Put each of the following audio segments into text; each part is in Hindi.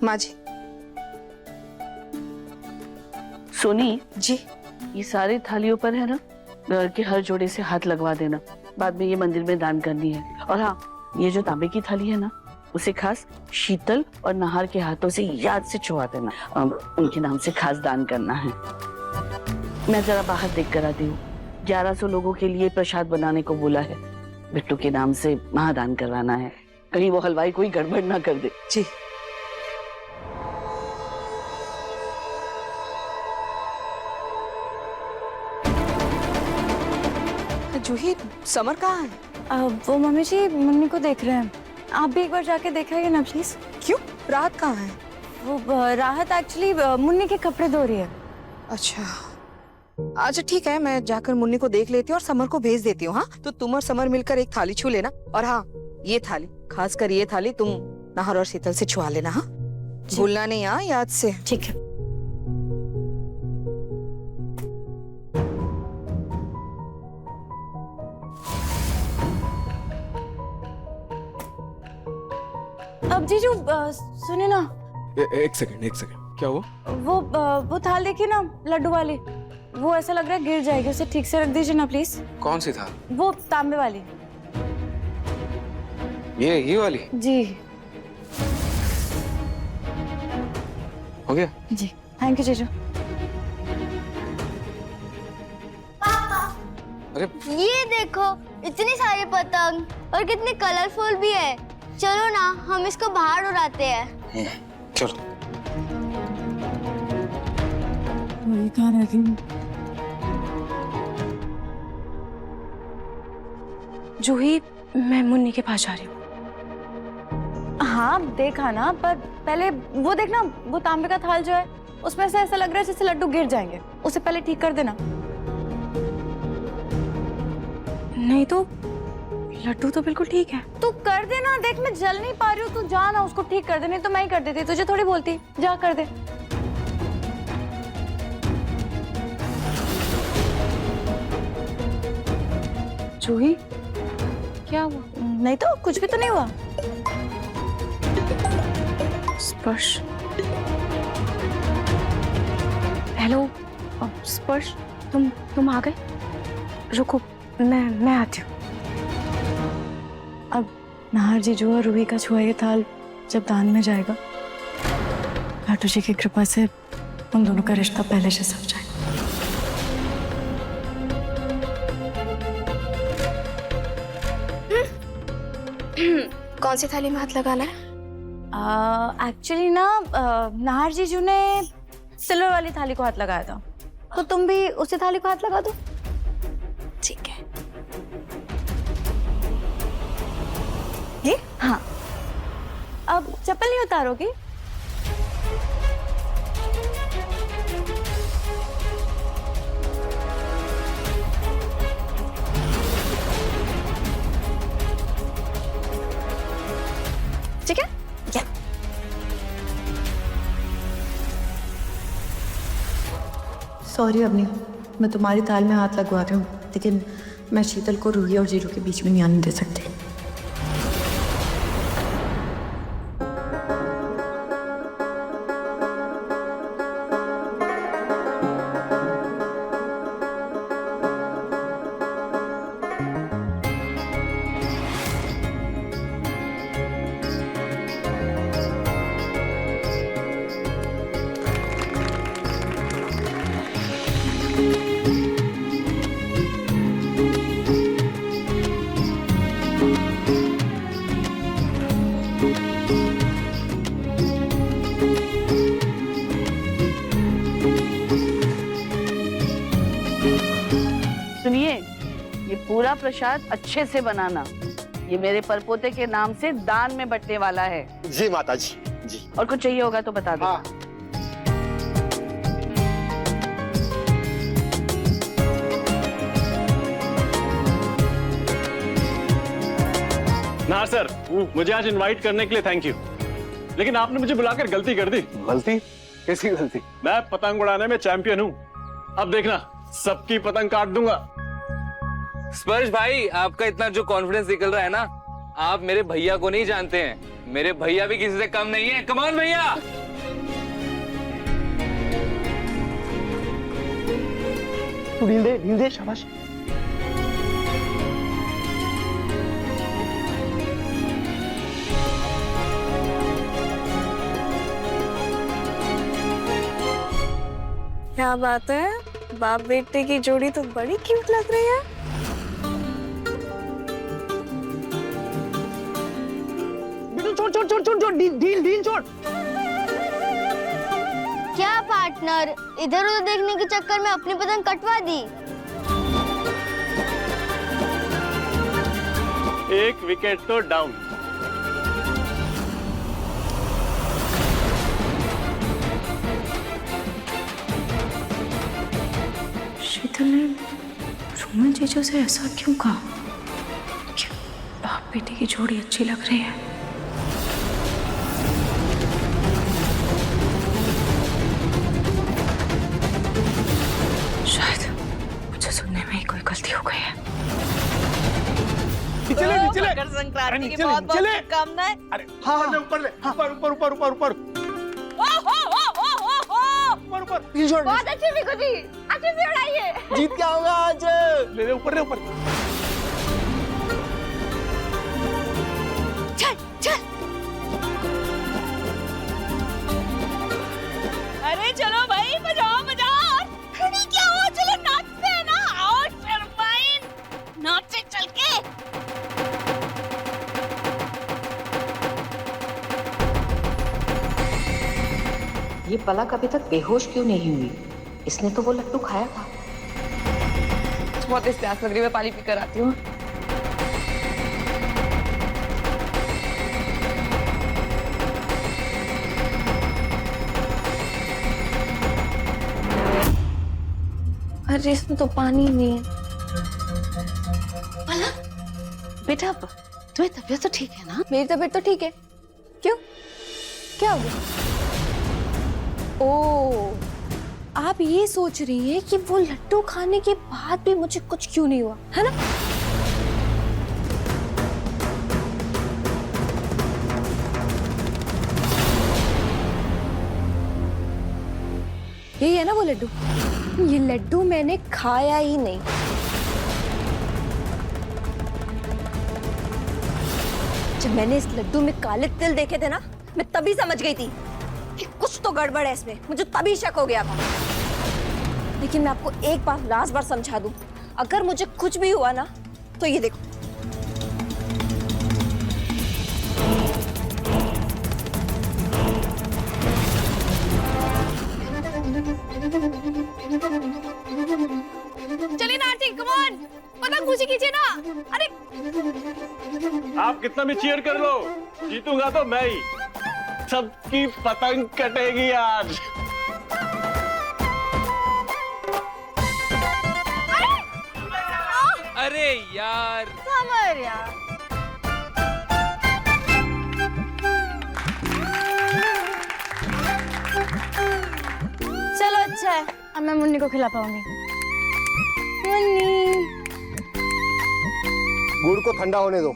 माँ जी। सोनी जी। ये सारे थालियों पर है ना, घर के हर जोड़े से हाथ लगवा देना, बाद में ये मंदिर में दान करनी है। और हाँ, ये जो तांबे की थाली है ना, उसे खास शीतल और नाहर के हाथों से याद से छुआ देना। उनके नाम से खास दान करना है। मैं जरा बाहर देख कर आती हूँ। 1100 लोगों के लिए प्रसाद बनाने को बोला है। बिट्टू के नाम से महादान करवाना है, कहीं वो हलवाई कोई गड़बड़ ना कर दे। जी। जूही, समर कहाँ है? वो मम्मी जी मुन्नी को देख रहे हैं। आप भी एक बार जाके देखाइए ना प्लीज। क्यों? राहत कहाँ है? वो राहत एक्चुअली मुन्नी के कपड़े धो रही है। अच्छा अच्छा, ठीक है, मैं जाकर मुन्नी को देख लेती हूँ और समर को भेज देती हूँ। हाँ, तो तुम और समर मिलकर एक थाली छू लेना। और हाँ, ये थाली, खासकर ये थाली तुम नाहर और शीतल से छुआ लेना। हाँ, भूलना नहीं। हाँ, याद से। ठीक है। अब जीजू सुनिए ना। एक सेकंड, क्या हुआ? वो थाल देखिए ना, लड्डू वाली। वो ऐसा लग रहा है गिर जाएगी, उसे ठीक से रख दीजिए ना प्लीज। कौन सी थाल? वो तांबे वाली। ये वाली? जी हो गया? जी, थैंक यू जीजू। अरे ये देखो, इतनी सारी पतंग और कितनी कलरफुल भी है। चलो ना, हम इसको बाहर उड़ाते हैं। चलो। कहाँ रह गई? जूही, मैं मुन्नी के पास जा रही हूँ। हाँ देखा ना, पर पहले वो देखना, वो तांबे का थाल जो है उसमें से ऐसा लग रहा है जैसे लड्डू गिर जाएंगे। उसे पहले ठीक कर देना। नहीं तो लड्डू तो बिल्कुल ठीक है। तू कर देना। देख मैं जल नहीं पा रही हूँ, तू जा ना उसको ठीक कर दे। नहीं तो मैं ही कर देती, तुझे थोड़ी बोलती। जा कर दे। जूही, क्या हुआ? नहीं तो कुछ भी तो नहीं हुआ। स्पर्श। हेलो स्पर्श, तुम आ गए? रुको, मैं आती हूँ। अब नाहर जीजू और रूही का छुआ ये थाल जब दान में जाएगा, लाटू जी की कृपा से उन दोनों का रिश्ता पहले से सज जाएगा। कौन सी थाली में हाथ लगाना है? एक्चुअली ना नाहर जीजू ने सिल्वर वाली थाली को हाथ लगाया था, तो तुम भी उसी थाली को हाथ लगा दो। ठीक है। ये? हाँ। अब चप्पल नहीं उतारोगी? ठीक है? या। सॉरी अवनी, मैं तुम्हारी थाल में हाथ लगवा रही हूँ, लेकिन मैं शीतल को रूही और जीजू के बीच में नहीं आने दे सकती। सुनिए, ये पूरा प्रसाद अच्छे से बनाना। ये मेरे परपोते के नाम से दान में बंटने वाला है। जी माता जी। जी। और कुछ चाहिए होगा तो बता दो। हाँ। नाहर सर, मुझे आज इनवाइट करने के लिए थैंक यू, लेकिन आपने मुझे बुलाकर गलती कर दी। गलती? कैसी गलती? मैं पतंग उड़ाने में चैंपियन हूँ। अब देखना, सबकी पतंग काट दूंगा। स्पर्श भाई, आपका इतना जो कॉन्फिडेंस निकल रहा है ना, आप मेरे भैया को नहीं जानते हैं, मेरे भैया भी किसी से कम नहीं है। कम ऑन भैया। तू ढील दे, शाबाश। क्या बात है, बाप बेटे की जोड़ी तो बड़ी क्यूट लग रही है। छोड़, ढील छोड़। क्या पार्टनर, इधर उधर देखने के चक्कर में अपनी पतंग कटवा दी। एक विकेट तो डाउन। शीतल ने रोमन जीजू से ऐसा क्यों कहा? क्यों बाप बेटे की जोड़ी अच्छी लग रही है? शायद मुझे सुनने में ही कोई गलती हो गई है। नीचे ले। मकर संक्रांति की बहुत बहुत शुभकामनाएं। अरे हाँ, ऊपर ले, ऊपर। ढील छोड़। बहुत अच्छी बिकू जी, अच्छे से उड़ाइए। जीत क्या होगा आज? ले ऊपर। चल। अरे चलो भाई, बजाओ। खड़ी क्या हो, चलो नाचते हैं ना। आओ शर्माइन, नाचे चल के। ये पलक अभी तक बेहोश क्यों नहीं हुई? इसने तो वो लड्डू खाया था। बहुत तेज प्यास लग रही है, मैं पानी पीकर आती हूँ। अरे इसमें तो पानी नहीं है। बेटा तुम्हें तबीयत तो ठीक है ना? मेरी तबीयत तो ठीक है। क्यों, क्या हो गया? ओ, आप ये सोच रही हैं कि वो लड्डू खाने के बाद भी मुझे कुछ क्यों नहीं हुआ, है ना? यही है ना वो लड्डू? ये लड्डू मैंने खाया ही नहीं। जब मैंने इस लड्डू में काले तिल देखे थे ना, मैं तभी समझ गई थी कि कुछ तो गड़बड़ है इसमें। मुझे तभी शक हो गया था। लेकिन मैं आपको एक बार लास्ट बार समझा दूं, अगर मुझे कुछ भी हुआ ना, तो ये देखो। चलिए ना आंटी, कम ऑन, पतंग पूछी कीजिए ना। अरे आप कितना भी चीयर कर लो, जीतूंगा तो मैं ही। सबकी पतंग कटेगी आज। अरे यार, समर यार। चलो अच्छा है, अब मैं मुन्नी को खिला पाऊंगी। मुन्नी, गुड़ को ठंडा होने दो,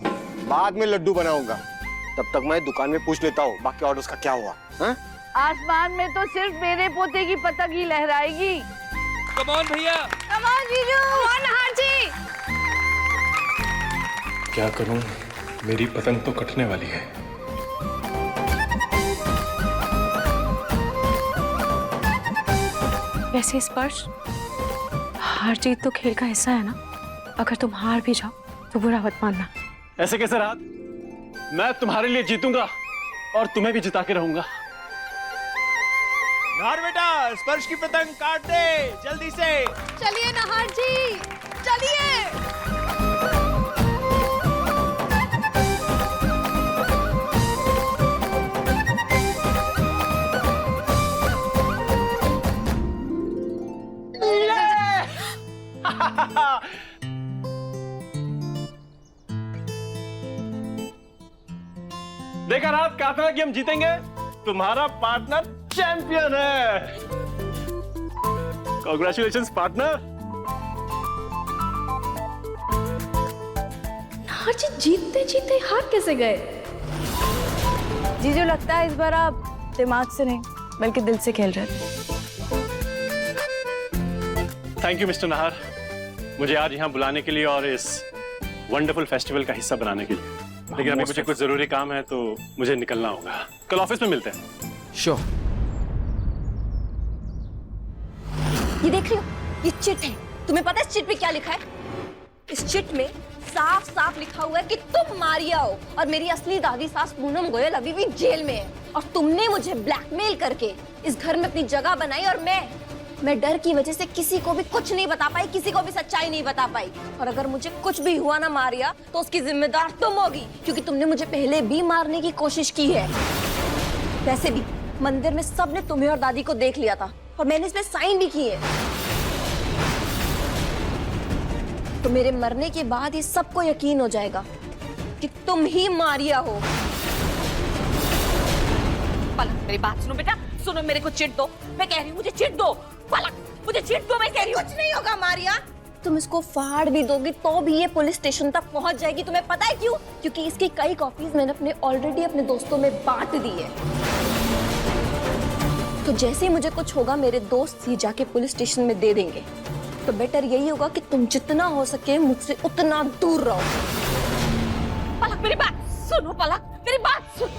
बाद में लड्डू बनाऊंगा। तब तक मैं दुकान में पूछ लेता हूँ बाकी ऑर्डर्स का क्या हुआ। हाँ? आसमान में तो सिर्फ मेरे पोते की पतंग ही लहराएगी। कम ऑन भैया। कम ऑन जीजू, और नहार जी। क्या करूं, मेरी पतंग तो कटने वाली है। वैसे स्पर्श, हार जीत तो खेल का हिस्सा है ना। अगर तुम हार भी जाओ तो बुरा मत मानना। ऐसे कैसे रात, मैं तुम्हारे लिए जीतूंगा और तुम्हें भी जिता के रहूंगा। नार बेटा, स्पर्श की पतंग काट दे जल्दी से। चलिए नहार जी, चलिए। देखा रात, कहा था कि हम जीतेंगे। तुम्हारा पार्टनर चैंपियन है। Congratulations partner. हर चीज जीतते जीतते हार कैसे गए? जीजू लगता है इस बार आप दिमाग से नहीं बल्कि दिल से खेल रहे थे। थैंक यू मिस्टर नाहर, मुझे आज यहाँ बुलाने के लिए और इस वंडरफुल फेस्टिवल का हिस्सा बनाने के लिए। लेकिन अभी मुझे कुछ जरूरी काम है तो मुझे निकलना होगा। कल ऑफिस में मिलते हैं। श्योर। ये देख रही हो, ये चिट है। तुम्हें पता है इस चिट पे क्या लिखा है? इस चिट में साफ साफ लिखा हुआ है कि तुम मारिया हो और मेरी असली दादी सास पूनम गोयल अभी भी जेल में है, और तुमने मुझे ब्लैकमेल करके इस घर में अपनी जगह बनाई, और मैं डर की वजह से किसी को भी कुछ नहीं बता पाई, किसी को भी सच्चाई नहीं बता पाई। और अगर मुझे कुछ भी हुआ ना मारिया तो उसकी जिम्मेदार तुम होगी, क्योंकि तुमने मुझे पहले भी मारने की कोशिश की है। वैसे भी मंदिर में सबने तुम्हें और दादी को देख लिया था और मैंने इसमें साइन भी किए। तो मेरे मरने के बाद ये सबको यकीन हो जाएगा कि तुम ही मारिया हो। पलक मेरी बात सुनो बेटा, सुनो, मेरे को चिट दो, मैं कह रही हूँ मुझे चिट दो। पलक मुझे चिट दो, मैं कह रही हूँ। कुछ नहीं होगा मारिया, तुम इसको फाड़ भी दोगी तो भी ये पुलिस स्टेशन तक पहुंच जाएगी। तुम्हें पता है क्यों? क्योंकि इसकी कई कॉपीज मैंने ऑलरेडी अपने दोस्तों में बांट दी है। तो जैसे ही मुझे कुछ होगा मेरे दोस्त ही जाके पुलिस स्टेशन में दे देंगे। तो बेटर यही होगा कि तुम जितना हो सके मुझसे उतना दूर रहो। पलक मेरी बात सुनो, पलक मेरी बात सुन।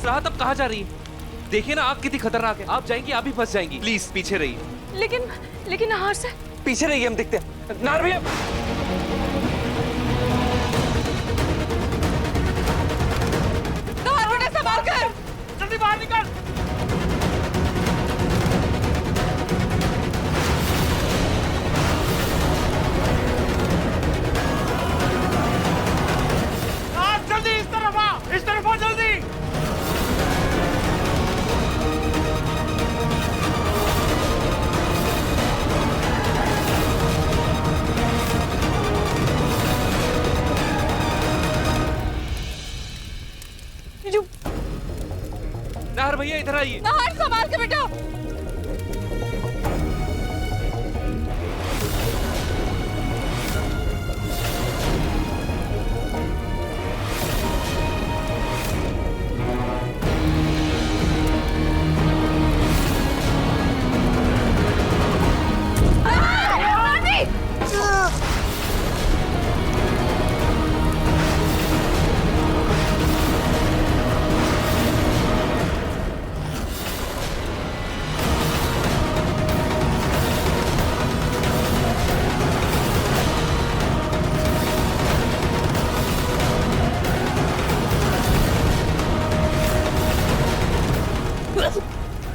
राहत अब कहाँ जा रही है? देखिए ना आग कितनी खतरनाक है। आप जाएंगी, आप भी फंस जाएंगी। प्लीज पीछे रहिए। लेकिन नाहर से पीछे रहिए, हम देखते हैं। नाहर भैया, नाहर बेटा संभाल कर, जल्दी बाहर निकल। जल्दी इस तरफ आ, इस तरफ आ जल्दी। नाहर भैया इधर आइए। नाहर संभाल के बेटा।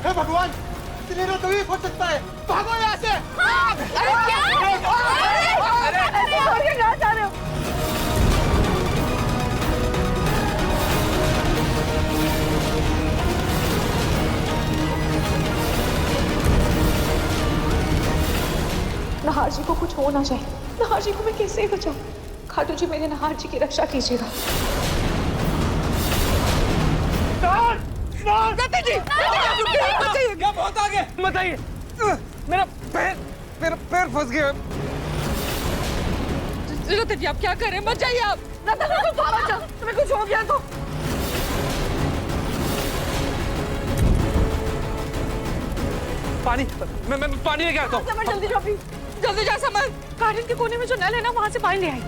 हे भगवान, इतनी रात तभी हो सकता है। भागो यहाँ से। अरे क्या? अरे कहाँ जा रहे हो? नाहर जी को कुछ हो ना चाहिए। नाहर जी को मैं कैसे बचाऊं? खाटू जी मेरे नाहर जी की रक्षा कीजिएगा। दत्ती जी, बचाइए। क्या बहुत आगे बताइए। मेरा पैर फंस गया। दत्ती जी, आप क्या कर रहे हैं? बचाइए आप। तुम्हें कुछ हो गया तो? पानी, मैं पानी लेके आता हूँ। समर जल्दी जाओ प्लीज, जल्दी जा समर। गार्डन के कोने में जो नल है ना, वहाँ से पानी ले आई।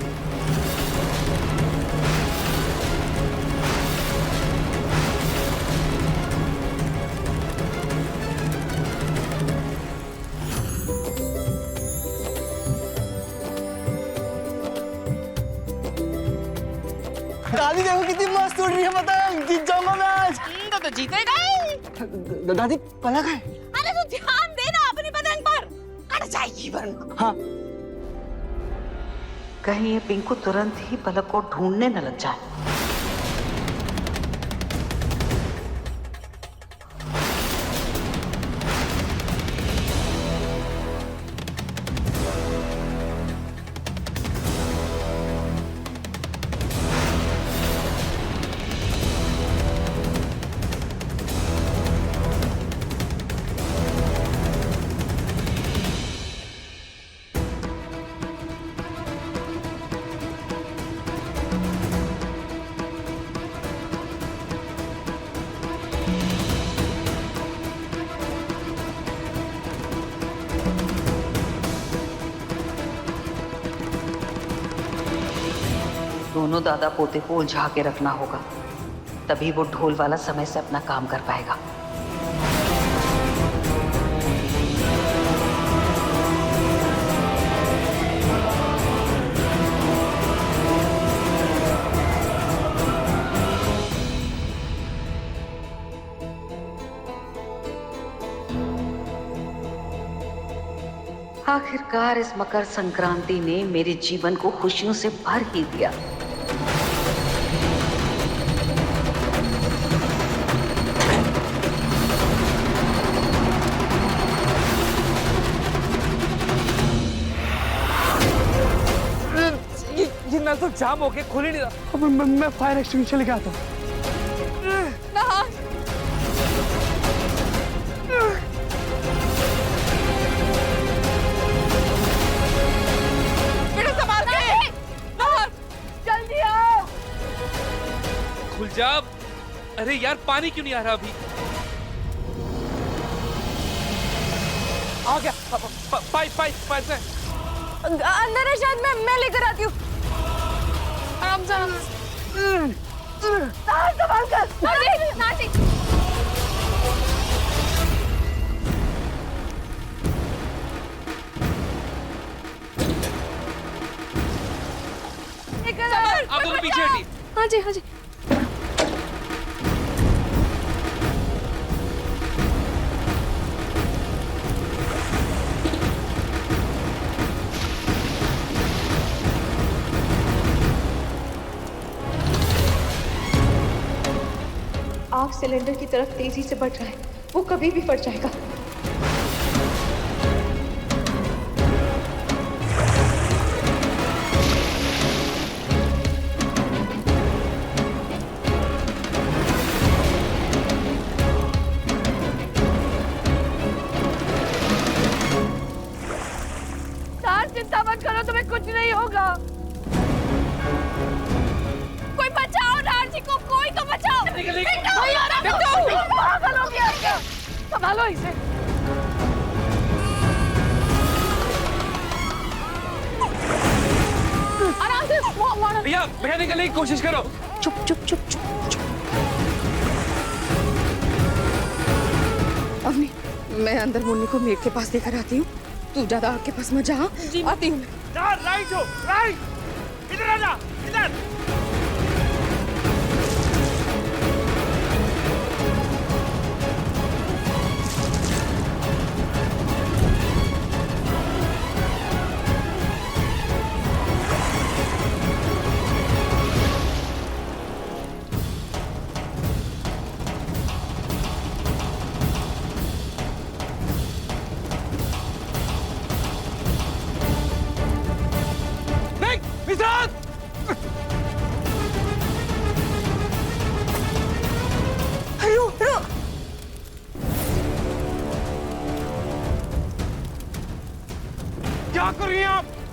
दादी देखो कितनी मस्त उड़ रही है, पतंग जीत जाऊंगा मैं आज। तो जीतेगा ही। दादी पलक है। अरे तू ध्यान देना अपनी पतंग पर, कट जाएगी वरना। हाँ कहीं ये पिंकू तुरंत ही पलक को ढूंढने न लग जाए। दोनों दादा पोते को उलझा के रखना होगा, तभी वो ढोल वाला समय से अपना काम कर पाएगा। आखिरकार इस मकर संक्रांति ने मेरे जीवन को खुशियों से भर ही दिया। ये नल तो जाम हो के खुल ही नहीं रहा। मैं फायर एक्सटिंग्विशर लेके आता हूँ। जल्दी आओ। खुल जा। अरे यार पानी क्यों नहीं आ रहा अभी? आ गया। पाइप से अंदर है शायद, मैं लेकर आती हूँ। आराम से संभाल कर। नाची। आप दोनों पीछे हटिए। हाँ जी हाँ जी। आग सिलेंडर की तरफ तेजी से बढ़ रहा है, वो कभी भी फट जाएगा। चिंता मत करो, तुम्हें कुछ नहीं होगा। कोई बचाओ नारजी को, कोई तो बचाओ। पागल हो गया क्या? संभालो इसे। आराम से। भैया निकलने की कोशिश करो। चुप चुप चुप चुप चुप। अम्मी, मैं अंदर मुन्नी को मेट के पास लेकर आती हूँ। तू ज्यादा आग के पास मत जा। आती हूँ। राइट हो, राइट। इधर आ जा, इधर।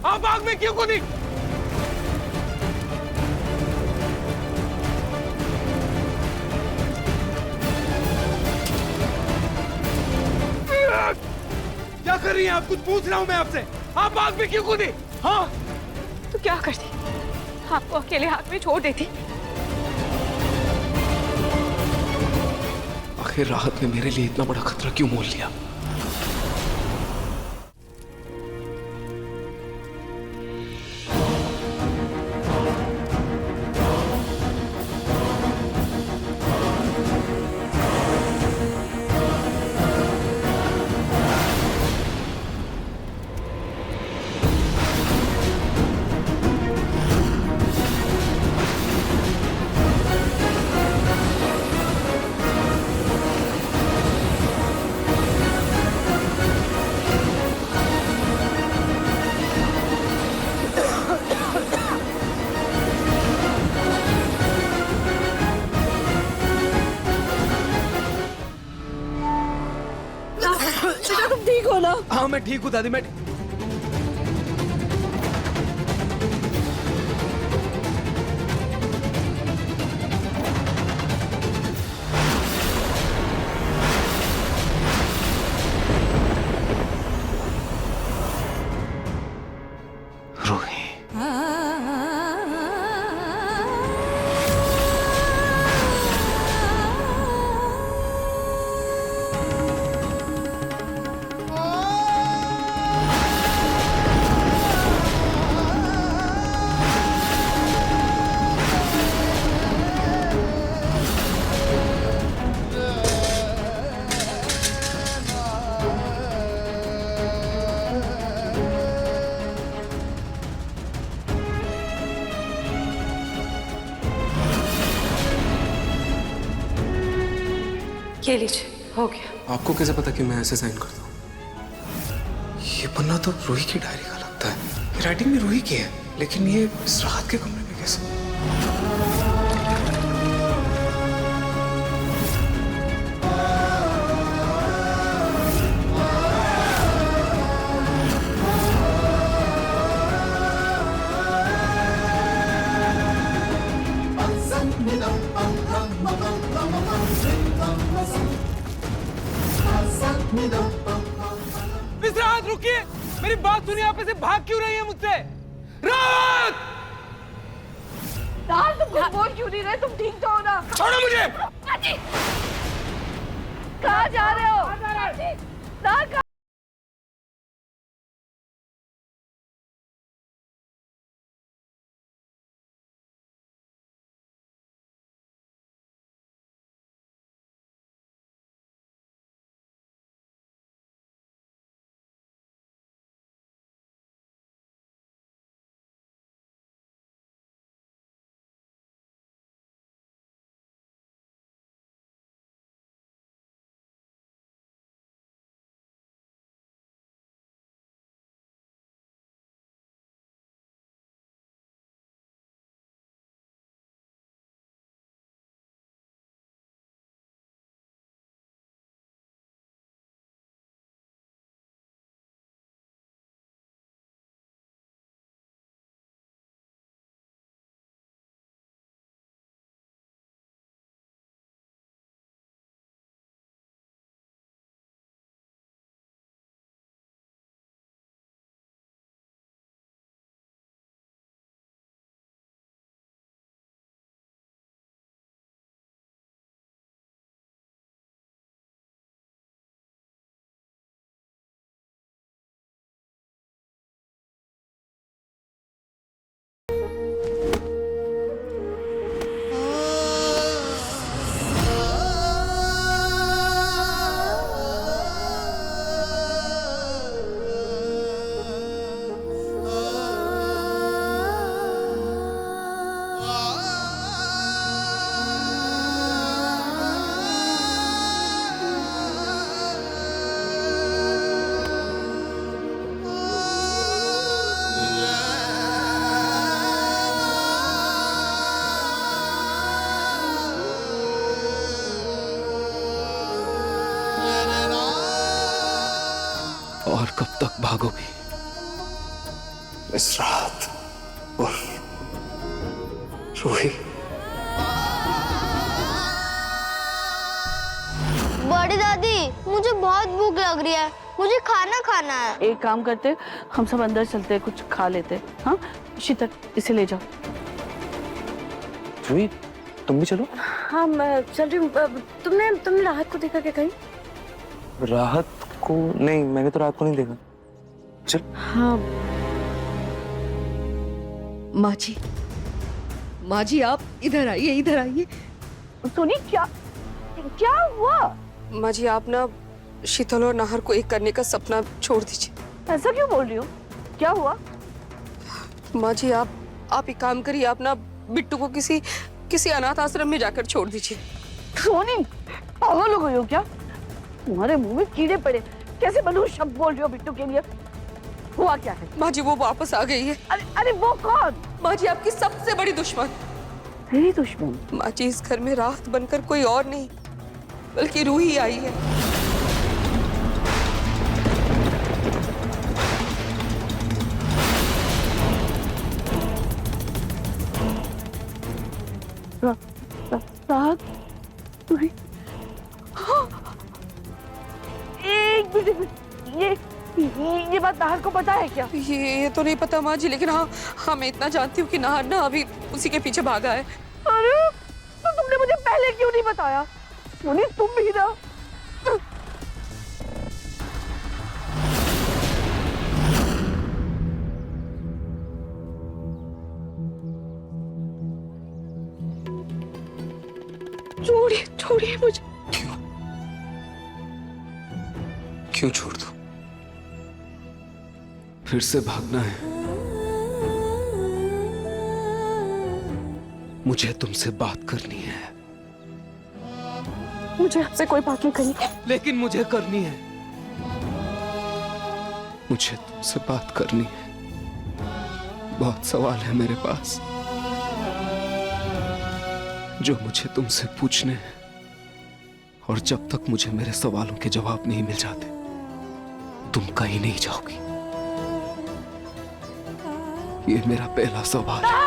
आप आग में क्यों कूदी? क्या कर रही हैं आप? कुछ पूछ रहा हूं मैं आपसे। आप आग में क्यों कूदी? हाँ तो क्या करती, आपको अकेले हाथ में छोड़ देती। आखिर राहत ने मेरे लिए इतना बड़ा खतरा क्यों मोल लिया? तुम ठीक हो ना? हाँ मैं ठीक हूँ दादी। मैं रूही, ये लीजिए, हो गया। आपको कैसे पता कि मैं ऐसे साइन करता हूँ? ये पन्ना तो रूही की डायरी का लगता है। ये राइटिंग भी रूही की है, लेकिन ये इस राहत के कमरे में कैसे? मिस राहत रुकिए, मेरी बात सुनिए। आप ऐसे भाग क्यों रही हैं मुझसे? राहत! तुम कुछ बोल क्यों नहीं रहे? तुम ठीक तो हो ना? छोड़ो मुझे! कहाँ जा रहे हो? और कब तक भागोगी? मैं इस रात और रूही। बड़ी दादी मुझे बहुत भूख लग रही है, मुझे खाना खाना है। एक काम करते, हम सब अंदर चलते, कुछ खा लेते। हाँ शीतल, इसे ले जाओ। रूही तुम भी चलो। हाँ मैं चल रही हूँ। तुमने राहत को देखा क्या कहीं? राहत को नहीं, मैंने तो रात को नहीं देखा। चल। हाँ माँ जी आप इधर आइए, इधर आइए। सोनी क्या क्या हुआ? माँ जी आप ना शीतल और नाहर को एक करने का सपना छोड़ दीजिए। ऐसा क्यों बोल रही हो? क्या हुआ? माँ जी आप एक काम करिए, आप ना बिट्टू को किसी अनाथ आश्रम में जाकर छोड़ दीजिए। सोनी पागल हो गई हो क्या? तुम्हारे मुंह में कीड़े पड़े, कैसे बनूं शब्द बोल रही हो बिट्टू के लिए? हुआ क्या है? माँ जी वो वापस आ गई है। अरे वो कौन? माँ जी आपकी सबसे बड़ी दुश्मन। मेरी दुश्मन? माँ जी इस घर में राहत बनकर कोई और नहीं बल्कि रूही आई है। राहत? एक मिनट, ये बात नाहर को पता है क्या? ये तो नहीं पता माँ जी, लेकिन हाँ मैं इतना जानती हूँ कि नाहर ना अभी उसी के पीछे भागा है। अरे तो तुमने मुझे पहले क्यों नहीं बताया? सोनी तुम भी ना। छोड़िए मुझे। क्यों छोड़ दूं? फिर से भागना है? मुझे तुमसे बात करनी है। मुझे आपसे कोई बात नहीं करनी। लेकिन मुझे करनी है। मुझे तुमसे बात करनी है। बहुत सवाल है मेरे पास जो मुझे तुमसे पूछने हैं, और जब तक मुझे मेरे सवालों के जवाब नहीं मिल जाते तुम कहीं नहीं जाओगी। ये मेरा पहला सवाल है।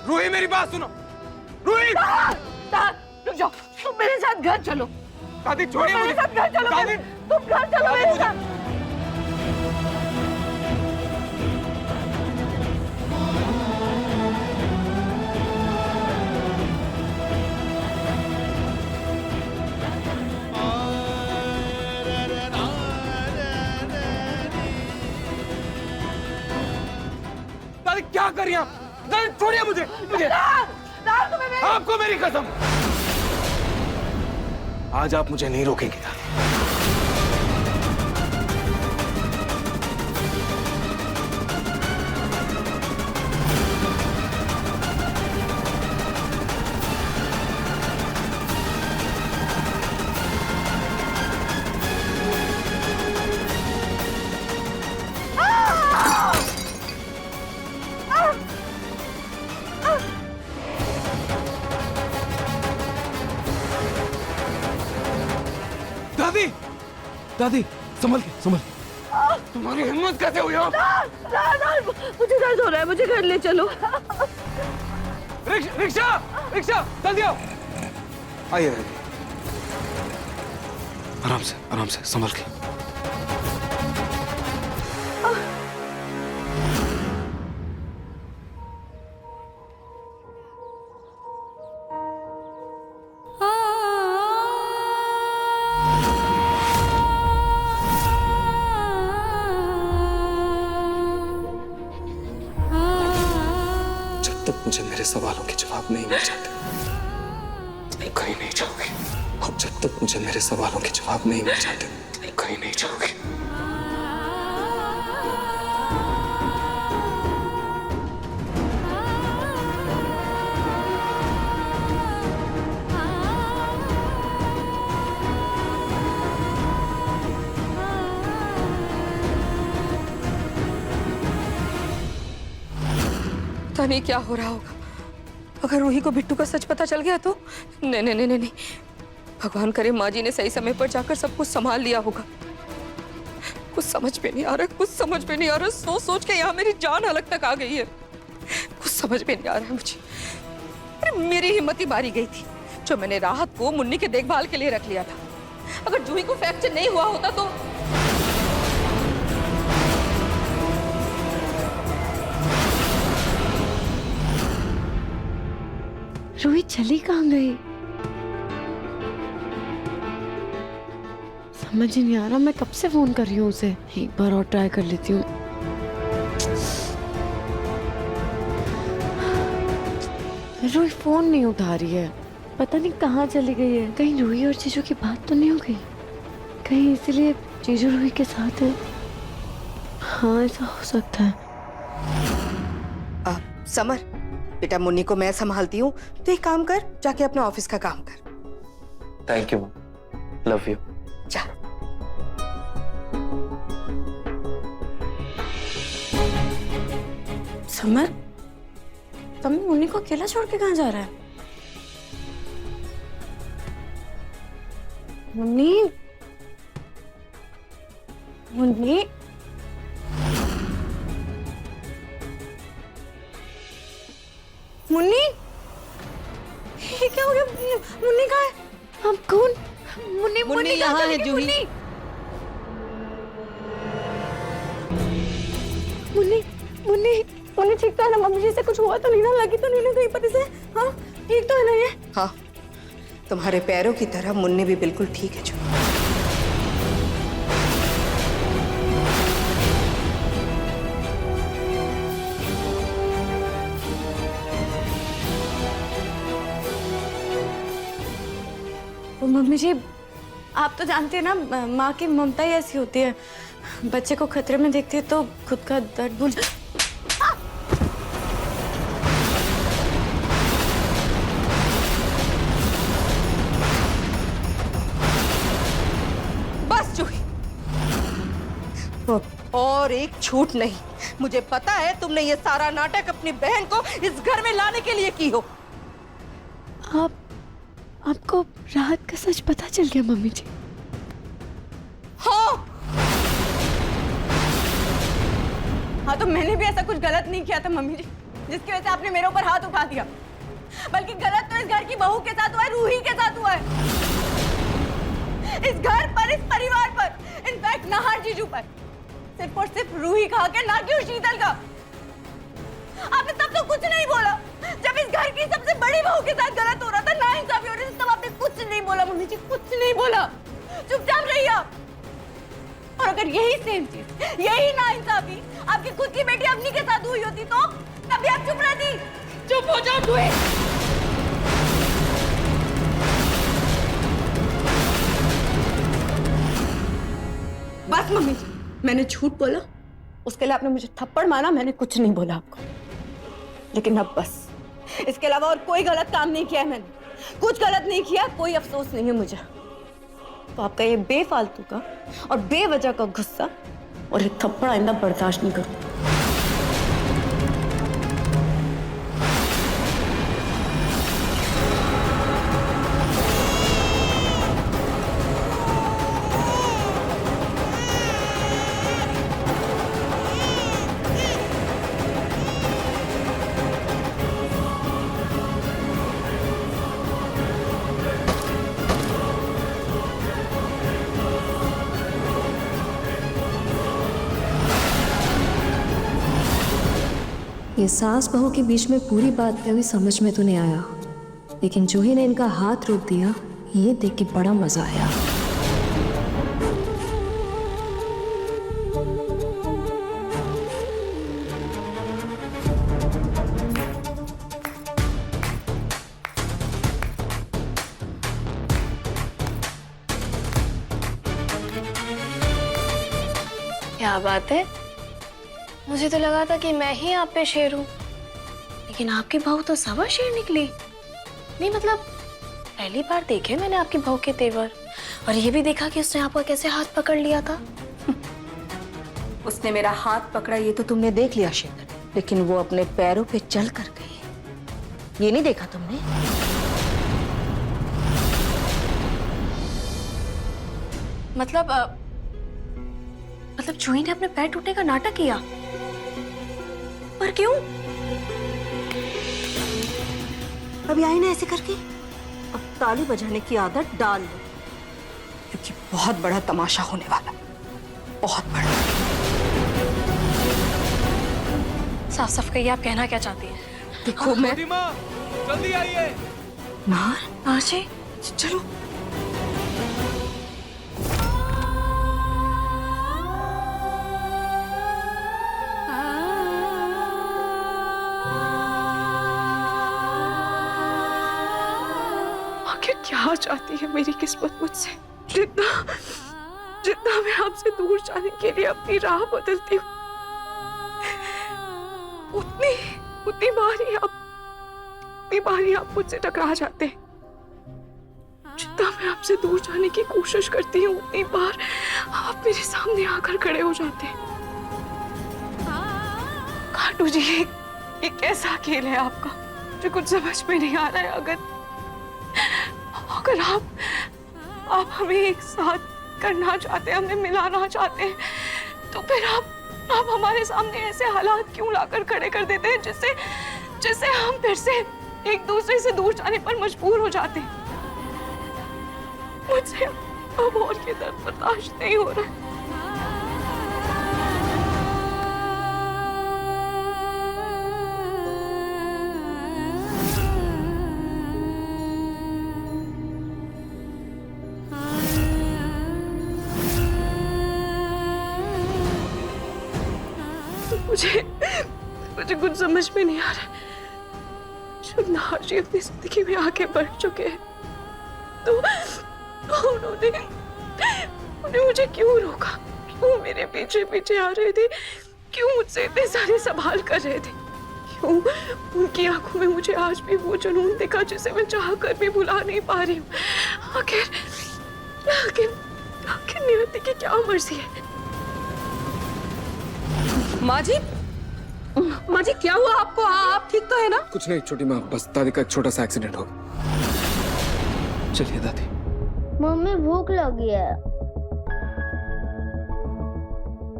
रूही मेरी बात सुनो। रूही रुक जाओ, तुम मेरे साथ घर चलो। दादी छोड़िए मेरे मुझे। साथ घर चलो। दादी तुम घर चलो मेरे साथ। दादी क्या कर रही हैं आप? दादी छोड़िए मुझे। आपको मेरी कसम, आज आप मुझे नहीं रोकेंगे दादी। दादी दादी संभल के, संभल के। तुम्हारी हिम्मत कैसे हुई? मुझे दर्द हो रहा है, मुझे घर ले चलो। रिक्शा रिक्शा जल्दी आओ। आइए आराम से संभल के। मुझे मेरे सवालों के जवाब नहीं मिल जाते तुम कहीं नहीं जाओगी। और जब तक मुझे मेरे सवालों के जवाब नहीं मिल जाते तुम कहीं नहीं जाओगी। पता नहीं क्या हो रहा होगा। अगर रूही को बिट्टू का सच पता चल गया तो नहीं नहीं नहीं नहीं, भगवान करे माँ जी ने सही समय पर जाकर सब कुछ संभाल लिया होगा। कुछ समझ में नहीं आ रहा, कुछ समझ में नहीं आ रहा। सोच सोच के यहाँ मेरी जान हलक तक आ गई है। कुछ समझ में नहीं आ रहा है मुझे। अरे मेरी हिम्मत ही मारी गई थी जो मैंने राहत को मुन्नी के देखभाल के लिए रख लिया था। अगर जूही को फ्रैक्चर नहीं हुआ होता तो रूही चली कहाँ गई? समझ ही नहीं आ रहा। मैं कब से फोन कर रही हूँ उसे। एक बार और ट्राई कर लेती हूँ। रूही फोन नहीं उठा रही है। पता नहीं कहाँ चली गई है। कहीं रूही और जीजू की बात तो नहीं हो गई? कहीं इसीलिए जीजू रूही के साथ है। हाँ ऐसा हो सकता है। समर बेटा, मुन्नी को मैं संभालती हूँ, तो एक काम कर, जाके अपना ऑफिस का काम कर। Thank you, love you. जा। समर, तुम मुन्नी को अकेला छोड़ के कहाँ जा रहा है? मुन्नी, मुन्नी, मुन्नी, ये क्या हो गया? मुन्नी कहाँ है? हम कौन? मुन्नी, मुन्नी यहाँ है जूही। मुन्नी, मुन्नी, मुन्नी ठीक तो है ना? मम्मी जी से कुछ हुआ तो नहीं ना? लगी तो नहीं ना कहीं पर इसे? हाँ ठीक तो है ना ये? हाँ, तुम्हारे पैरों की तरह मुन्नी भी बिल्कुल ठीक है जूही। वो मम्मी जी, आप तो जानती है ना, माँ की ममता ही ऐसी होती है। बच्चे को खतरे में देखती है तो खुद का दर्द भूल। बस जूही, और एक छूट नहीं। मुझे पता है तुमने ये सारा नाटक अपनी बहन को इस घर में लाने के लिए की हो। आपको राहत का सच पता चल गया मम्मी जी? हाँ, हाँ तो मैंने भी ऐसा कुछ गलत नहीं किया था मम्मी जी, जिसकी वजह से आपने मेरे ऊपर हाथ उठा दिया। बल्कि गलत तो इस घर की बहू के साथ हुआ है, रूही के साथ हुआ है। इस घर पर, इस परिवार पर, इनफैक्ट नाहर जीजू पर, सिर्फ और सिर्फ रूही का हक है, ना कि शीतल का। आपने तब तो कुछ नहीं बोला जब इस घर की सबसे बड़ी बहू के साथ गलत हो रहा था, नाइंसाफी हो रही थी, तब आपने कुछ नहीं बोला मम्मी जी, कुछ नहीं बोला। चुपचाप रहिए आप। और अगर यही सेम चीज, यही नाइंसाफी आपकी खुद की बेटी अवनी के साथ हुई होती तो तभी आप चुप रहती। चुप हो जाओ जूही। बस मम्मी जी, मैंने झूठ बोला, उसके लिए आपने मुझे थप्पड़ मारा, मैंने कुछ नहीं बोला आपको। लेकिन अब बस, इसके अलावा और कोई गलत काम नहीं किया है मैंने। कुछ गलत नहीं किया, कोई अफसोस नहीं है मुझे। तो आपका ये बेफालतू का और बेवजह का गुस्सा और ये थप्पड़ आइंदा बर्दाश्त नहीं करूंगी। ये सास बहू के बीच में पूरी बात कभी समझ में तो नहीं आया, लेकिन जूही ने इनका हाथ रोक दिया, ये देख के बड़ा मजा आया। क्या बात है, मुझे तो लगा था कि मैं ही आप पे शेर हूँ, लेकिन आपकी बहू तो सवा शेर निकली। नहीं मतलब पहली बार देखे मैंने आपकी बहू के तेवर, और ये भी देखा कि उसने आपका कैसे हाथ पकड़ लिया था। उसने मेरा हाथ पकड़ा ये तो तुमने देख लिया शीतल, लेकिन वो अपने पैरों पे चल कर गई। ये नहीं देखा तुमने? मतलब जूही ने अपने पैर टूटने का नाटक किया, पर क्यों? अभी आई ना ऐसे करके, अब ताली बजाने की आदत डाल लो, क्योंकि बहुत बड़ा तमाशा होने वाला, बहुत बड़ा। साफ साफ कहिए, आप कहना क्या चाहती हैं? देखो मैं छोटी माँ, जल्दी आइए। नार जी चलो। आखिर क्या चाहती है मेरी किस्मत मुझसे? जितना मैं आपसे दूर जाने के लिए अपनी राह बदलती हूँ, उतनी बार ही आप मुझसे टकरा जाते हैं। जितना मैं आपसे दूर जाने की कोशिश करती हूँ, उतनी बार आप मेरे सामने आकर खड़े हो जाते हैं। काटू जी, ये कैसा खेल है आपका, मुझे कुछ समझ में नहीं आ रहा है। अगर आप हमें एक साथ करना चाहते हैं, हमें मिलाना चाहते हैं, तो फिर आप हमारे सामने ऐसे हालात क्यों लाकर खड़े कर देते हैं जिससे हम फिर से एक दूसरे से दूर जाने पर मजबूर हो जाते हैं। मुझसे अब और ये दर्द बर्दाश्त नहीं हो रहा है। मुझे कुछ समझ में नहीं आ रहा। जब नाहर जी अपनी जिंदगी में आगे बढ़ चुके हैं, तो उन्होंने मुझे क्यों रोका? क्यों मेरे पीछे पीछे आ रहे थे? क्यों मुझसे इतने सारे सवाल कर रहे थे? क्यों उनकी आंखों में मुझे आज भी वो जुनून दिखा जिसे मैं चाह कर भी भुला नहीं पा रही हूँ? आखिर नियति की क्या मर्जी है? माँ जी क्या हुआ आपको? आप ठीक तो है ना? कुछ नहीं छोटी माँ, बस दादी का एक छोटा सा एक्सीडेंट हो गया। चलिए दादी। मम्मी भूख लगी है।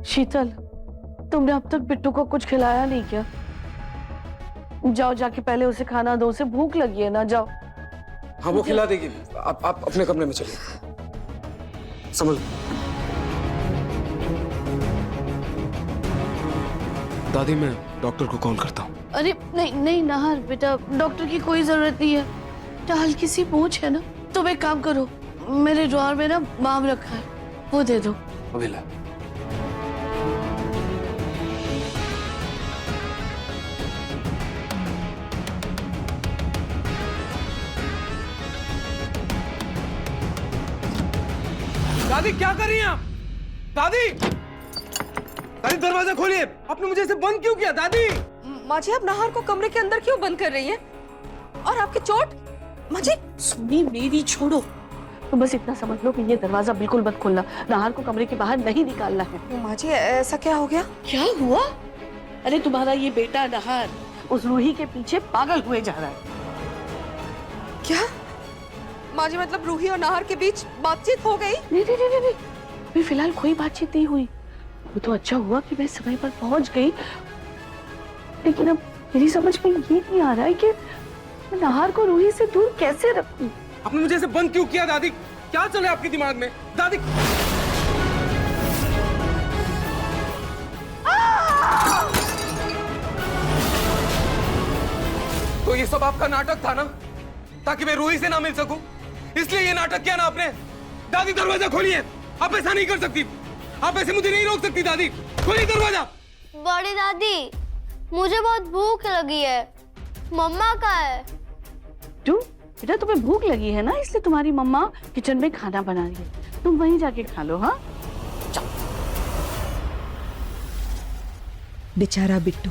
शीतल, तुमने अब तक बिट्टू को कुछ खिलाया नहीं क्या? जाओ जाके पहले उसे खाना दो, उसे भूख लगी है ना। जाओ। हाँ वो खिला देगी। आप अपने कमरे में चलिए। समझ दादी, मैं डॉक्टर को कॉल करता हूँ। अरे नहीं नाहर बेटा, डॉक्टर की कोई जरूरत नहीं है। हल्की सी पूंछ है ना, तुम एक काम करो, मेरे ड्रॉअर में ना बाम रखा है, वो दे दो। अभी ला। दादी क्या कर रही हैं आप? दादी, दादी दरवाजा खोलिए। आपने मुझे ऐसे बंद क्यों किया दादी? माँ जी, आप नाहर को कमरे के अंदर क्यों बंद कर रही हैं? और आपकी चोट? माँ जी सुनी मेरी, छोड़ो। तो बस इतना समझ लो कि ये दरवाजा बिल्कुल मत खोलना, नाहर को कमरे के बाहर नहीं निकालना है। माँ जी ऐसा क्या हो गया? क्या हुआ? अरे तुम्हारा ये बेटा नाहर उस रूही के पीछे पागल हुए जा रहा है। क्या माँ जी, मतलब रूही और नाहर के बीच बातचीत हो गई? नहीं, फिलहाल कोई बातचीत नहीं हुई। वो तो अच्छा हुआ कि मैं समय पर पहुंच गई, लेकिन अब मेरी समझ में ये नहीं आ रहा है कि मैं नाहर को रूही से दूर कैसे रखूं। आपने मुझे ऐसे बंद क्यों किया दादी? क्या चल रहा है आपके दिमाग में दादी? तो ये सब आपका नाटक था ना, ताकि मैं रूही से ना मिल सकूं? इसलिए ये नाटक किया ना आपने? दादी दरवाजा खोलिए। आप ऐसा नहीं कर सकती, आप ऐसे मुझे नहीं रोक सकती। दादी खोलिए दरवाजा। बड़ी दादी, मुझे बहुत भूख लगी है। मम्मा कहाँ है? क्यों बेटा, तुम्हें भूख लगी है ना, इसलिए तुम्हारी मम्मा किचन में खाना बना रही है, तुम वहीं जाके खा लो। हाँ बेचारा बिट्टू,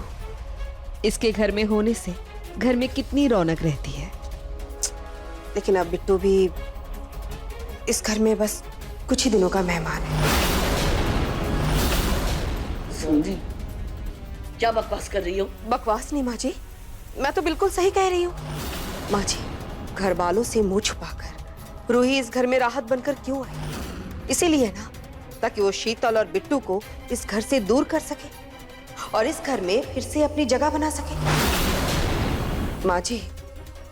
इसके घर में होने से घर में कितनी रौनक रहती है, लेकिन अब बिट्टू भी इस घर में बस कुछ ही दिनों का मेहमान है। समझी? क्या बकवास कर रही हो? बकवास नहीं माँ जी, मैं तो बिल्कुल सही कह रही हूँ। माँ जी, घर वालों से मुंह छुपाकर रूही इस घर में राहत बनकर क्यों आई? इसीलिए ना, ताकि वो शीतल और बिट्टू को इस घर से दूर कर सके और इस घर में फिर से अपनी जगह बना सके। माँ जी,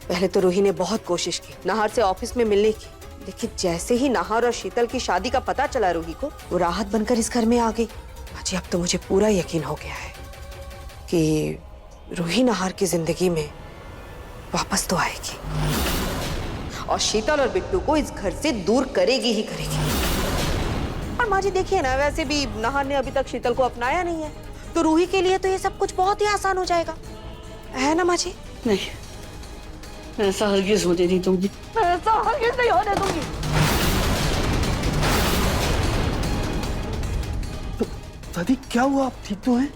पहले तो रूही ने बहुत कोशिश की नाहर से ऑफिस में मिलने की, लेकिन जैसे ही नाहर और शीतल की शादी का पता चला रूही को, वो राहत बनकर इस घर में आ गई। माँ जी, अब तो मुझे पूरा यकीन हो गया है कि रूही नाहर की जिंदगी में वापस तो आएगी और शीतल और बिट्टू को इस घर से दूर करेगी ही करेगी। और माँ जी देखिए ना, वैसे भी नाहर ने अभी तक शीतल को अपनाया नहीं है, तो रूही के लिए तो ये सब कुछ बहुत ही आसान हो जाएगा, है ना माँ जी? नहीं, मैं ऐसा हरगिज होने नहीं दूंगी, मैं ऐसा हरगिज नहीं होने दूंगी। तो दादी क्या हुआ, आप ठीक तो हैं?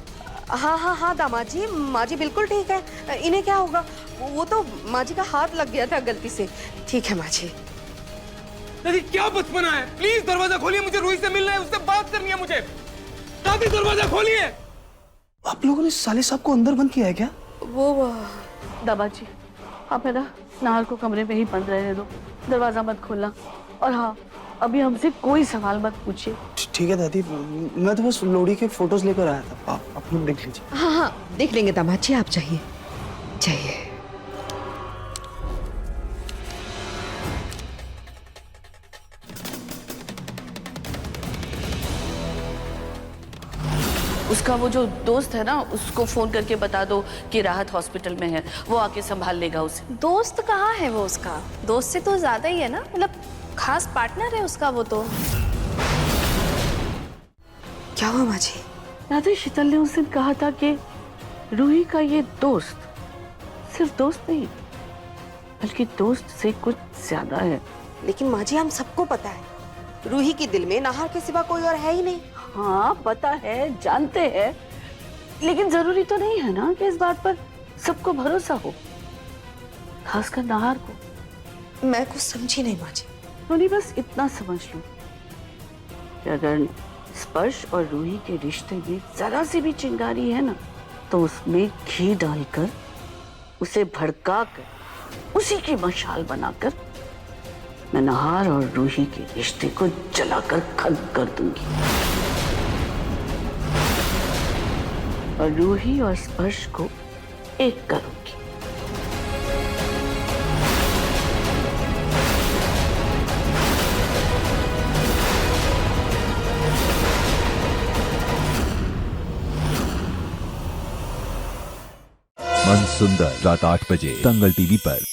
हाँ हाँ हाँ दामाद जी, माँ जी बिल्कुल ठीक है। इन्हें क्या होगा, वो तो माँ जी का हाथ लग गया था गलती से। ठीक है माँ जी। दादी क्या बचपना है, प्लीज दरवाजा खोलिए, मुझे रूही से मिलना है, उससे बात करनी है मुझे। दादी दरवाजा खोलिए। आप लोगों ने साले साहब को अंदर बंद किया है क्या? वो दादाजी, आप है ना नाहर को कमरे में ही बंद रहने दो, दरवाजा मत खोलना। और हाँ, अभी हमसे कोई सवाल मत पूछिए। ठीक है दादी, मैं तो बस लोहड़ी के फोटोज लेकर आया था, आप लोग देख लीजिए। हाँ हाँ देख लेंगे दामाद जी, आप चाहिए चाहिए। उसका वो जो दोस्त है ना, उसको फोन करके बता दो कि राहत हॉस्पिटल में है, वो आके संभाल लेगा उसे। दोस्त कहाँ है वो उसका? दोस्त से तो ज्यादा ही है ना, मतलब खास पार्टनर है उसका वो तो। क्या हुआ माँ जी? राधे, शीतल ने उस दिन कहा था कि रूही का ये दोस्त सिर्फ दोस्त नहीं, बल्कि दोस्त से कुछ ज्यादा है। लेकिन माँ जी, हम सबको पता है रूही के दिल में नाहर के सिवा कोई और है ही नहीं। हाँ पता है, जानते हैं, लेकिन जरूरी तो नहीं है ना कि इस बात पर सबको भरोसा हो, खासकर नाहर को। मैं कुछ समझी नहीं माँ जी। तो नहीं, बस इतना समझ लो कि अगर स्पर्श और रूही के रिश्ते में जरा सी भी चिंगारी है ना, तो उसमें घी डालकर उसे भड़काकर उसी की मशाल बनाकर मैं नाहर और रूही के रिश्ते को जलाकर खत्म कर दूंगी और रूही और स्पर्श को एक करूंगी। मन सुंदर रात 8 बजे दंगल टीवी पर।